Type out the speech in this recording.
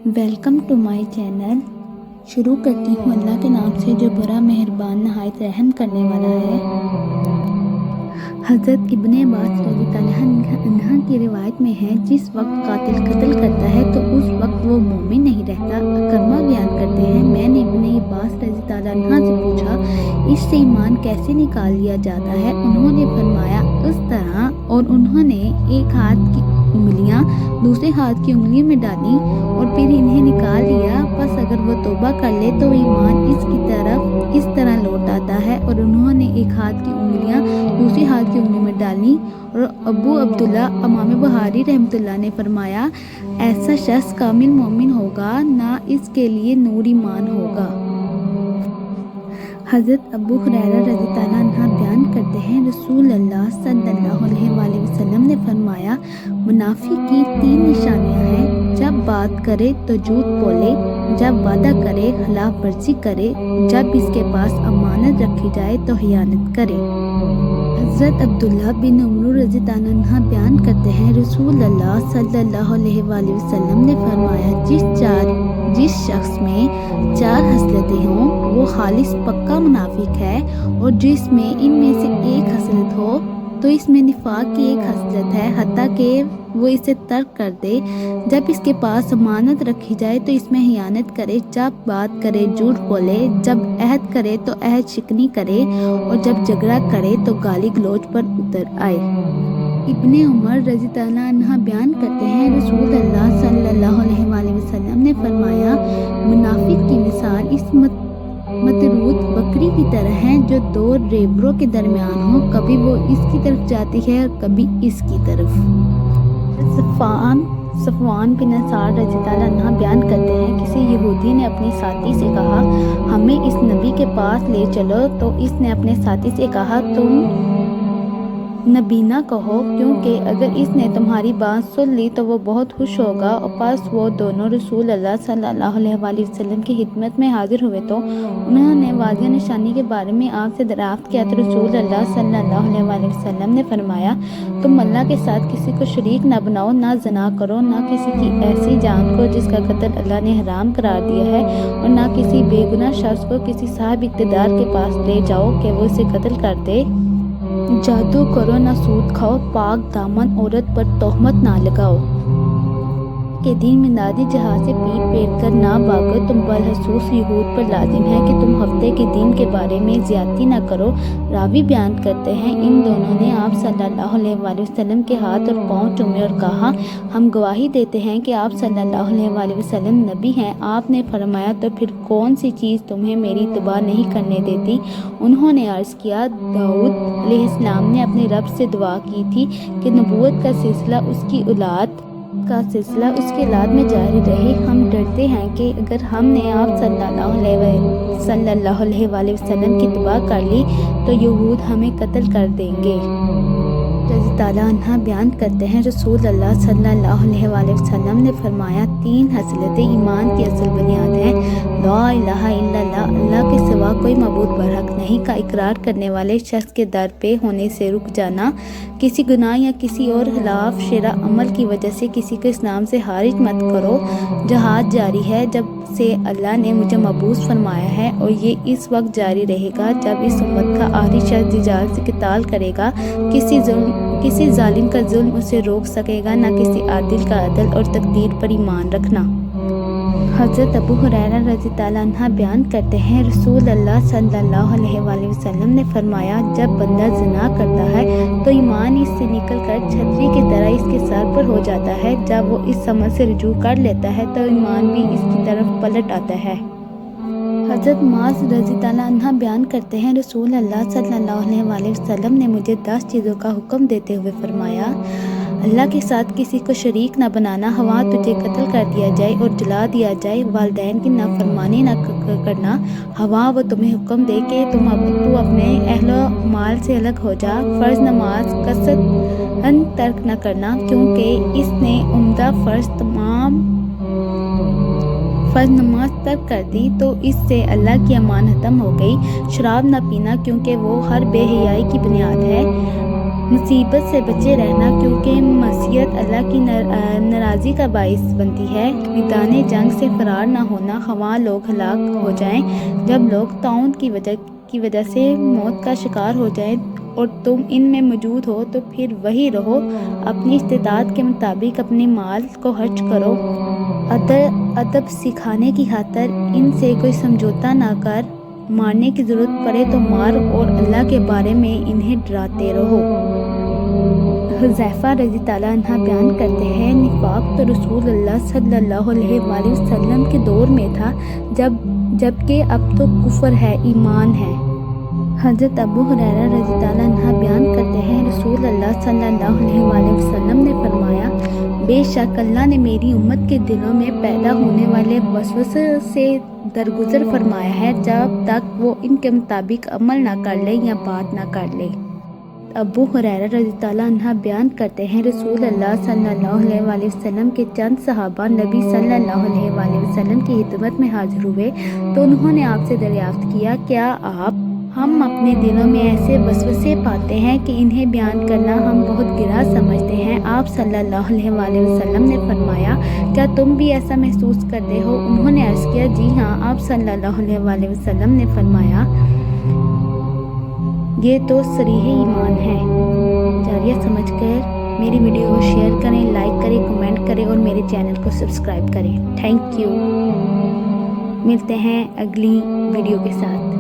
Welcome to my channel. शुरू करती हूँ अल्लाह के नाम से जो बड़ा मेहरबान नहायत रहम करने वाला है। हज़रत इब्ने अब्बास रज़ियल्लाहु अन्हु की रिवायत में है, जिस वक्त कातिल कत्ल करता है तो उस वक्त वो मोमिन नहीं रहता। अकरमा बयान करते हैं, मैंने इब्ने अब्बास रज़ियल्लाहु अन्हु से पूछा, इससे ईमान कैसे निकाल लिया जाता है? उन्होंने फरमाया, उस तरह, और उन्होंने एक हाथ की उंगलियां दूसरे हाथ की उंगली में डाली और फिर इन्हें निकाल लिया। बस अगर वो तौबा कर ले तो ईमान इसकी तरफ इस तरह लौट आता है। और उन्होंने एक हाथ की उंगलियां दूसरी हाथ की उंगली में डाली। और अबू अब्दुल्ला इमाम बुखारी रहमतुल्लाह ने फरमाया, ऐसा शख्स कामिल मोमिन होगा, ना इसके लिए नूर ईमान होगा। हज़रत अबू हुरैरा रज़ियल्लाहु अन्हु बयान करते हैं, रसूल अल्लाह सल्लल्लाहु अलैहि वसल्लम ने फरमाया, मुनाफिक की 3 निशानियां हैं। जब बात करे तो झूठ बोले, जब वादा करे खिलाफ वर्जी करे, जब इसके पास अमानत रखी जाए तो खयानत करे। हज़रत अब्दुल्ला बिन उमर रज़ियल्लाहु अन्हु बयान करते हैं, रसूल अल्लाह सल्लल्लाहु अलैहि वसल्लम ने फरमाया, जिस शख्स में 4 हसलतें हों वो खालिस पक्का मुनाफिक है, और जिसमें इनमें से एक हसलत हो तो इसमें निफाक की एक हसलत है, हत्ता कि वो इसे तर्क कर दे। जब इसके पास अमानत रखी जाए तो इसमें खयानत करे, जब बात करे झूठ बोले, जब अहद करे तो अहद शिकनी करे, और जब झगड़ा करे तो गाली गलौज पर उतर आए। इब्ने उमर रज़ियल्लाहु अन्हु बयान करते हैं, रसूल अल्लाह सल्लल्लाहु अलैहि वसल्लम ने फरमाया, मुनाफिक की मिसाल इस मतरूद बकरी की तरह है जो 2 रेबरों के दरमियान हो, कभी वो इसकी तरफ जाती है और कभी इसकी तरफ। सफ़वान बिन असार रज़ियल्लाहु अन्हु बयान करते हैं, किसी यहूदी ने अपनी साथी से कहा, हमें इस नबी के पास ले चलो। तो इसने अपने साथी से कहा, तुम नबीना कहो, क्योंकि अगर इसने तुम्हारी बात सुन ली तो वो बहुत खुश होगा। और पास वो दोनों रसूल अल्लाह सल्लल्लाहु अलैहि वसल्लम की खिदमत में हाजिर हुए तो उन्होंने वाज़िह निशानी के बारे में आपसे दरियाफ्त किया। तो रसूल अल्लाह सल्लल्लाहु अलैहि वसल्लम ने फरमाया, तुम अल्लाह के साथ किसी को शरीक ना बनाओ, ना ज़ना करो, ना किसी की ऐसी जान को जिसका कत्ल अल्लाह ने हराम करार दिया है, और ना किसी बेगुनाह शख्स को किसी साहब इक़्तिदार के पास ले जाओ कि वो इसे कत्ल कर दे। जादू करो, ना सूद खाओ, पाक दामन औरत पर तोहमत ना लगाओ। के दिन मिलादी जहाज से पीट पेट कर ना भागो, तुम बलहसूस यहूद पर लाजिम है कि तुम हफ्ते के दिन के बारे में ज़्यादती ना करो। रावी बयान करते हैं, इन दोनों ने आप सल्लल्लाहु अलैहि वसल्लम के हाथ और पाँव चूमे और कहा, हम गवाही देते हैं कि आप सल्लल्लाहु अलैहि वसल्लम नबी हैं। आपने फरमाया, तो फिर कौन सी चीज़ तुम्हें मेरी इत्तबा नहीं करने देती? उन्होंने अर्ज़ किया, दाऊद अलैहिस्सलाम ने अपने रब से दुआ की थी कि नबूवत का सिलसिला उसकी औलाद में जारी रहे। हम डरते हैं कि अगर हमने आप सल्लल्लाहु अलैहि वसल्लम की इत्तबा कर ली तो यहूद हमें कत्ल कर देंगे। रज़ियल्लाहु अन्हा बयान करते हैं, रसूल अल्लाह सल्लल्लाहु अलैहि वसल्लम ने फरमाया, 3 हसलतें ईमान की असल बुनियाद हैं। ला इलाहा इल्लल्लाह, अल्लाह के सिवा कोई मबूद बरहक नहीं का इकरार करने वाले शख्स के दर पे होने से रुक जाना, किसी गुनाह या किसी और खिलाफ शरा अमल की वजह से किसी को इस्लाम से खारिज मत करो। जहाद जारी है जब से अल्लाह ने मुझे मबूस फरमाया है, और ये इस वक्त जारी रहेगा जब इस उम्मत का आखिरी शख्स जिहाद से क़िताल करेगा। किसी जालिम का जुल्म उसे रोक सकेगा, ना किसी आदिल का अदल और तकदीर पर ईमान रखना। हज़रत अबू हुरैरा रज़ियल्लाहु अन्हु बयान करते हैं, रसूल अल्लाह सल्लल्लाहु अलैहि वसल्लम ने फरमाया, जब बंदा ज़िना करता है तो ईमान इससे निकलकर छतरी की तरह इसके सर पर हो जाता है। जब वो इस समझ से रुजू कर लेता है तो ईमान भी इसकी तरफ पलट आता है। हज़रत माज़ रज़ियल्लाहु अन्हु बयान करते हैं, रसूल अल्लाह सल्लल्लाहु अलैहि वसल्लम ने मुझे 10 चीज़ों का हुक्म देते हुए फरमाया, अल्लाह के साथ किसी को शरीक न बनाना, हवा तुझे कत्ल कर दिया जाए और जला दिया जाए, वालिदैन की नाफरमानी न करना, हवा वो तुम्हें हुक्म दे कि तू अपने अहलो माल से अलग हो जा, फ़र्ज़ नमाज कसरतन तर्क न करना, क्योंकि इसने उम्दा फ़र्ज़ नमाज तर्क कर दी तो इससे अल्लाह की अमान ख़त्म हो गई। शराब न पीना, क्योंकि वो हर बेहयाई की बुनियाद है। मुसीबत से बचे रहना, क्योंकि मसीयत अल्लाह की नाराज़ी का बाइस बनती है। मैदान जंग से फरार ना होना, ख़वाह लोग हलाक हो जाएं। जब लोग ताउन की वजह से मौत का शिकार हो जाएं और तुम इनमें मौजूद हो तो फिर वही रहो। अपनी इस्तिताअत के मुताबिक अपने माल को खर्च करो। अदब सिखाने की खातिर इनसे कोई समझौता ना कर। मारने की ज़रूरत पड़े तो मार और अल्लाह के बारे में इन्हें डराते रहो। हुज़ैफ़ा रज़ी ताला अन्हा बयान करते हैं, निफाक तो रसूल अल्लाह सल्लल्लाहु अलैहि वसल्लम के दौर में था, जबकि अब तो कुफ्र है, ईमान है। हज़रत अबू हुरैरा रज़ी ताला अन्हा बयान करते हैं, रसूल अल्लाह सल्लल्लाहु अलैहि वसल्लम ने फरमाया, बेशक अल्लाह ने मेरी उम्मत के दिलों में पैदा होने वाले वसवसे से दरगुजर फरमाया है, जब तक वो इनके मुताबिक अमल ना कर ले या बात ना कर ले। अबू हुरैरा रज़ी ताला अन्हा बयान करते हैं, रसूल अल्लाह सल्लल्लाहु अलैहि वसल्लम के चंद सहाबा नबी सल्लल्लाहु अलैहि वसल्लम की खिदमत में हाजिर हुए तो उन्होंने आपसे दरियाफ्त किया, क्या हम अपने दिलों में ऐसे वसवसे पाते हैं कि इन्हें बयान करना हम बहुत गिरा समझते हैं। आप सल्लल्लाहु अलैहि वसल्लम ने फरमाया, क्या तुम भी ऐसा महसूस करते हो? उन्होंने अर्ज़ किया, जी हाँ। आप सल्लल्लाहु अलैहि वसल्लम ने फरमाया, ये तो सरीह ईमान है। जारिया समझकर मेरी वीडियो को शेयर करें, लाइक करें, कमेंट करें और मेरे चैनल को सब्सक्राइब करें। Thank you. मिलते हैं अगली वीडियो के साथ।